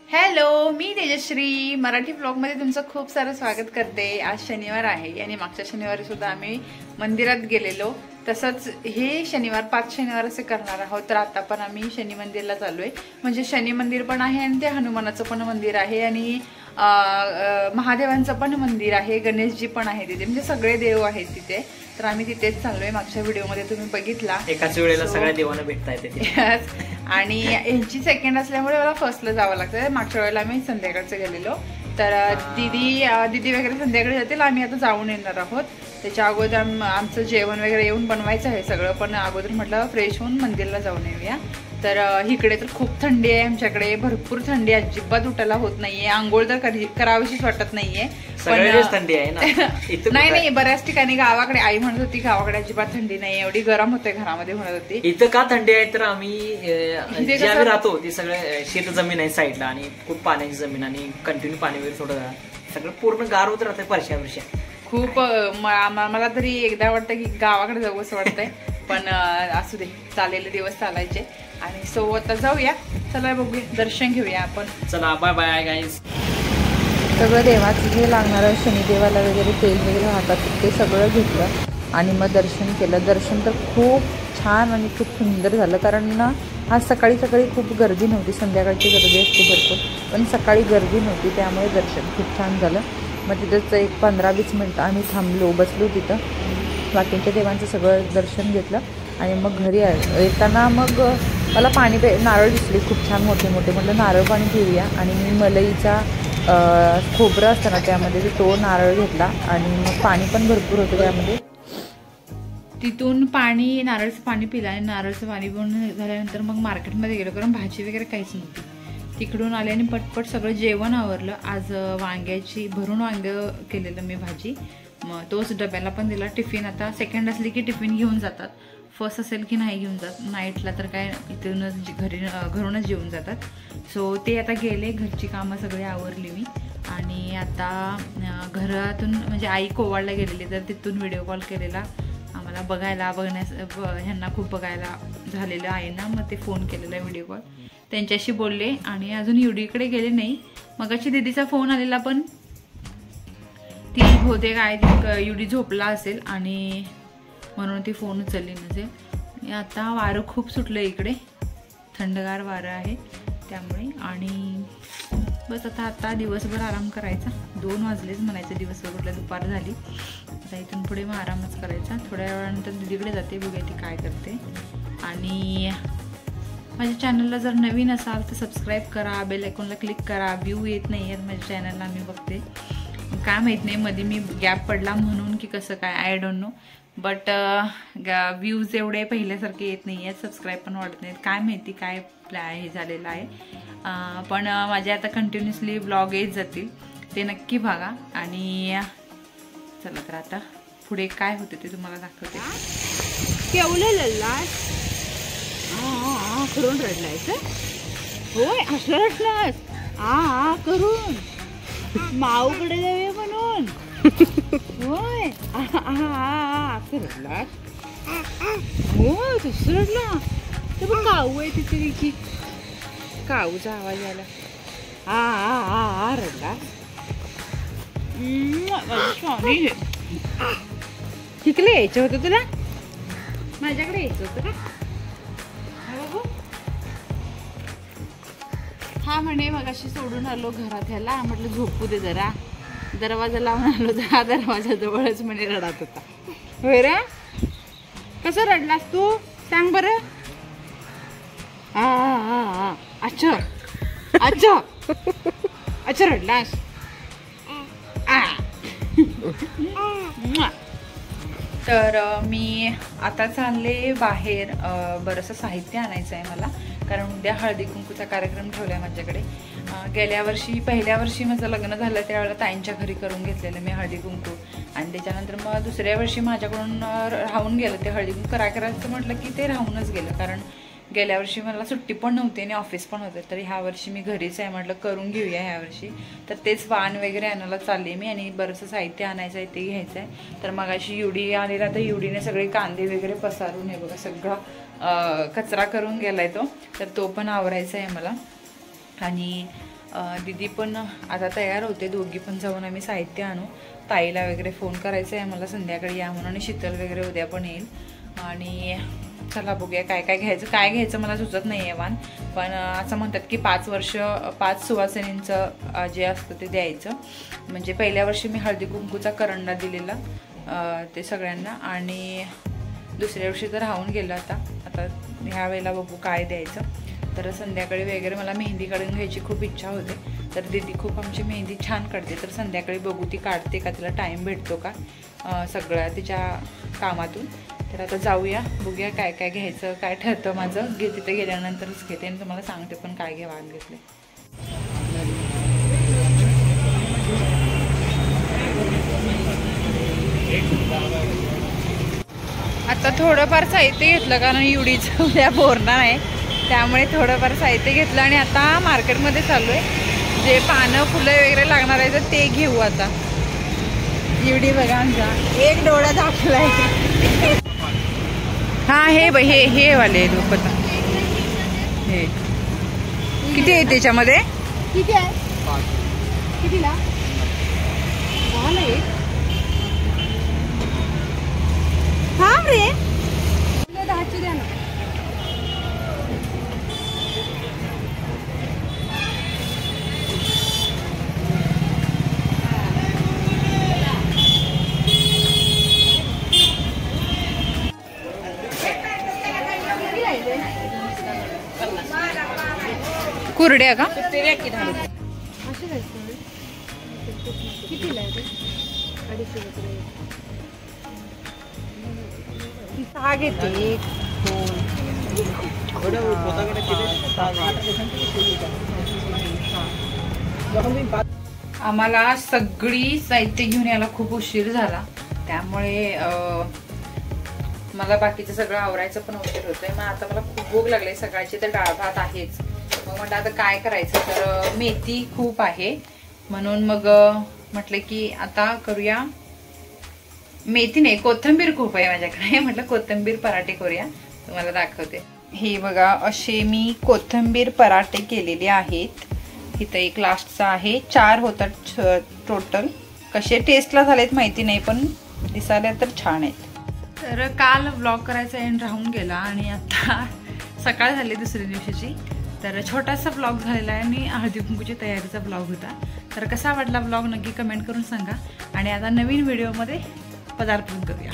Hello, मी तेजश्री मराठी ब्लॉगमध्ये तुमचं खूप सारं स्वागत करते। आज शनिवार आहे आणि मागच्या शनिवारी सुद्धा आम्ही मंदिरात गेलेलो। तसंच हे शनिवार 5 शनिवार असे करणार आहोत। तर आता पण आम्ही शनी मंदिरला चाललोय। म्हणजे शनी मंदिर पण आहे आणि ते हनुमानाचं पण मंदिर आहे आणि महादेवांचं पण मंदिर आहे, गणेशजी पण आहे तिथे, म्हणजे सगळे देव आहेत तिथे। तर आम्ही तिथेच चाललोय। मागच्या व्हिडिओमध्ये तुम्ही बघितला एकाच वेळेला सगळ्या देवांना भेटता येते आणि यांची सेकंड असल्यामुळे मला फर्स्टला जावं लागतं। मागच्या वेळेला आम्ही संध्याकाळचं गेलेलो, तर दीदी वगैरे संध्याकाळी जातील, आम्ही आता जाऊन येणार आहोत। त्याच्या अगोदर आमचं जेवण वगैरे येऊन बनवायचं आहे सगळं, पण अगोदर म्हटलं फ्रेश होऊन मंदिरला जाऊन येऊया। तर इकडे तर खूप थंडी आहे, आमच्याकडे भरपूर थंडी, अजिबात उठायला होत नाहीये, आंघोळ तर करावीशीच वाटत नाहीये। पण थंडी आहे ना नाही, बऱ्याच ठिकाणी गावाकडे आई म्हणत होती गावाकडे अजिबात थंडी नाही, एवढी गरम होते घरामध्ये म्हणत होती। इथं का थंडी आहे तर आम्ही राहतो ती सगळं शेत जमीन आहे साईडला आणि खूप पाण्याची जमीन आणि कंटिन्यू पाणी वगैरे थोडं सगळं पूर्ण गार होत राहते वर्षा खूप। मला तरी एकदा वाटतं की गावाकडे जाऊ असं वाटतंय, पण असू दे, चाललेले दिवस चालायचे। आणि सो आता जाऊया, चला बघूया, दर्शन घेऊया आपण। चला, बाय बाय गाईज। सगळं देवाचं जे लागणारं शनिदेवाला वगैरे तेल वगैरे वाहतात ते सगळं घेतलं आणि मग दर्शन केलं। दर्शन तर खूप छान आणि खूप सुंदर झालं, कारण ना आज सकाळी खूप गर्दी नव्हती, संध्याकाळची गर्दी असते भरपूर, पण सकाळी गर्दी नव्हती, त्यामुळे दर्शन खूप छान झालं। मग तिथंच एक 15-20 मिनटं आम्ही थांबलो, बसलो तिथं, बाकीच्या देवांचं सगळं दर्शन घेतलं आणि मग घरी येताना मग मला नारळ दिसले खूप छान मोठे मोठे, म्हटलं नारळ पाणी पिऊया आणि मी मलईचा खोबरं असतं ना त्यामध्ये तो नारळ घेतला आणि मग पाणी पण भरपूर होतं त्यामध्ये। तिथून नारळचं पाणी पिलं आणि नारळचं पाणी पिऊन झाल्यानंतर मग मार्केटमध्ये गेलो, कारण भाजी वगैरे काहीच नव्हती। तिकडून आले आणि पटपट सगळं जेवण आवरलं। आज भरून वांग केलेलं मी भाजी, मग तोच डब्याला पण दिला। टिफिन आता सेकंड असली की टिफिन घेऊन जातात, फर्स्ट असेल की नाही घेऊन जात, नाईटला तर काय इथूनच घरूनच जेवून जातात। सो ते आता गेले, घरची कामं सगळी आवरली मी आणि आता घरातून म्हणजे आई कोवाडला गेलेली, तर तिथून व्हिडिओ कॉल केलेला आम्हाला ह्यांना खूप बघायला झालेलं आहे ना, मग ते फोन केलेला व्हिडिओ कॉल, त्यांच्याशी बोलले आणि अजून युडीकडे गेले नाही। मगाशी दीदीचा फोन आलेला, पण ती होते काय युडी झोपला असेल आणि म्हणून ती फोन उचलली नसेल। आता वारं खूप सुटलं इकडे, थंडगार वारं आहे त्यामुळे, आणि बस आता दिवसभर आराम करायचा। 2 वाजलेच म्हणायचं, दिवसभर कुठल्या दुपार झाली, आता इथून पुढे मग आरामच करायचा। थोड्या वेळानंतर दीदीकडे जाते, बघूया ती काय करते। आणि माझ्या चॅनलला जर नवीन असाल तर सबस्क्राईब करा, बेल आयकॉनला क्लिक करा। व्ह्यू येत नाही आहेत माझ्या चॅनलला, मी बघते, काय माहीत नाही मध्ये मी गॅप पडला म्हणून की कसं काय, I don't know, but views एवढे पहिल्यासारखे येत नाही आहेत, सबस्क्राईब पण वाढत नाहीत, काय माहिती काय हे झालेलं आहे। पण माझे आता कंटिन्युअसली ब्लॉग येत जातील, ते नक्की बघा। आणि चला तर आता पुढे काय होते ते तुम्हाला दाखवते। केवढं लल्लास करून रडलायचं, होय असं रडलास करून माऊकडे जाऊया म्हणून, होय रडलास, हो तसं रडला, तर पण काऊ आहे तिथे, की काऊचा आवाज आला, रडलास, तिकडे यायचं होतं तुला, माझ्याकडे यायचं होतं का? हा म्हणे मगाशी सोडून आलो घरात, ह्याला म्हटलं झोपू दे जरा, दरवाजा लावून आलो, दरवाजा जवळच म्हणे रडत होता। होय रे, कसं रडलास तू सांग बरं? अच्छा अच्छा अच्छा रडलास, तर मी आता चालले बाहेर, बरंचसं साहित्य आणायचं आहे मला, कारण उद्या हळदी कुंकूचा कार्यक्रम ठेवलाय माझ्याकडे। पहिल्या वर्षी माझं लग्न झालं त्यावेळेला ताईंच्या घरी करून घेतलेलं मी हळदी कुंकू, आणि त्याच्यानंतर मग दुसऱ्या वर्षी माझ्याकडून राहून गेलं ते हळदी कुंकू करायचं म्हटलं की ते राहूनच गेलं, कारण गेल्या वर्षी मला सुट्टी पण नव्हती आणि ऑफिस पण होतं, तर ह्या वर्षी मी घरीच आहे, म्हटलं करून घेऊया ह्या वर्षी। तर तेच वाण वगैरे आणायला चालले मी आणि बरंचसं साहित्य आणायचं आहे, ते घ्यायचं आहे। तर मगाशी युडी आलेला, तर युडीने सगळे कांदे वगैरे पसारून हे बघा सगळा कचरा करून गेलाय तो, तर तो पण आवरायचा आहे मला। आणि दीदी पण आता तयार होते, दोघी पण जाऊन आम्ही साहित्य आणू. ताईला वगैरे फोन करायचं आहे मला संध्याकाळी या म्हणून, आणि शीतल वगैरे उद्या पण येईल. आणि चला बघूया काय घ्यायचं मला सुचत नाही आहे वाण. पण असं म्हणतात की 5 सुवासिनींचं जे असतं ते द्यायचं. म्हणजे पहिल्या वर्षी मी हळदी कुंकूचा करंडा दिलेला ते सगळ्यांना, आणि दुसऱ्या वर्षी तर राहून गेलं. आता ह्या वेळेला बघू काय द्यायचं. तर संध्याकाळी वगैरे मला मेहंदी काढून घ्यायची खूप इच्छा होते. तर दीदी खूप आमची मेहंदी छान काढते. तर संध्याकाळी बघू ती काढते का, तिला टाईम भेटतो का सगळ्या तिच्या कामातून. तर आता जाऊया, बघूया काय घ्यायचं, काय ठरतं माझं. तिथे गेल्यानंतरच घेते आणि तुम्हाला सांगते पण काय वाण घेतले. आता थोडंफार साहित्य घेतलं कारण युडीचं उद्या बोरणार आहे, त्यामुळे थोडंफार साहित्य घेतलं. आणि आता मार्केटमध्ये चालू आहे, जे पानं फुलं वगैरे लागणार आहे तर ते घेऊ. आता युडी बघा आमचा एक डोळा दाखवलाय. हा हे वाले पता हे किती आहे त्याच्यामध्ये? किती आहे? कितीला? 10 आहे. हा रे 10ची द्या ना. कुरड्या का? कितीला आहे ते? 250 रुपये. 6 घेते. 1 2 आम्हाला सगळी साहित्य घेऊन यायला खूप उशीर झाला, त्यामुळे मला बाकीचं सगळं आवरायचं पण उशीर होतोय. मग आता मला खूप भूक लागली सकाळची, तर डाळ भात आहेच. मग म्हटलं आता काय करायचं, तर मेथी खूप आहे म्हणून मग म्हटलं की आता करूया. मेथी नाही, कोथिंबीर खूप आहे माझ्याकडे. म्हटलं कोथिंबीर पराठे करूया, तुम्हाला दाखवते. हे बघा असे मी कोथिंबीर पराठे केलेले आहेत. इथं एक लास्टचा आहे, 4 होतात टोटल. कसे टेस्टला झालेत माहिती नाही, पण दिसायला तर छान आहेत. तर काल व्लॉग करायचा एंड राहून गेला आणि आता सकाळ झाली दुसऱ्या दिवशीची. तर छोटासा व्लॉग झालेला आहे आणि हळदी कुंकूची तयारीचा व्लॉग होता. तर कसा वाटला व्लॉग नक्की कमेंट करून सांगा. आणि आता नवीन व्हिडिओमध्ये पदार्पण करूया.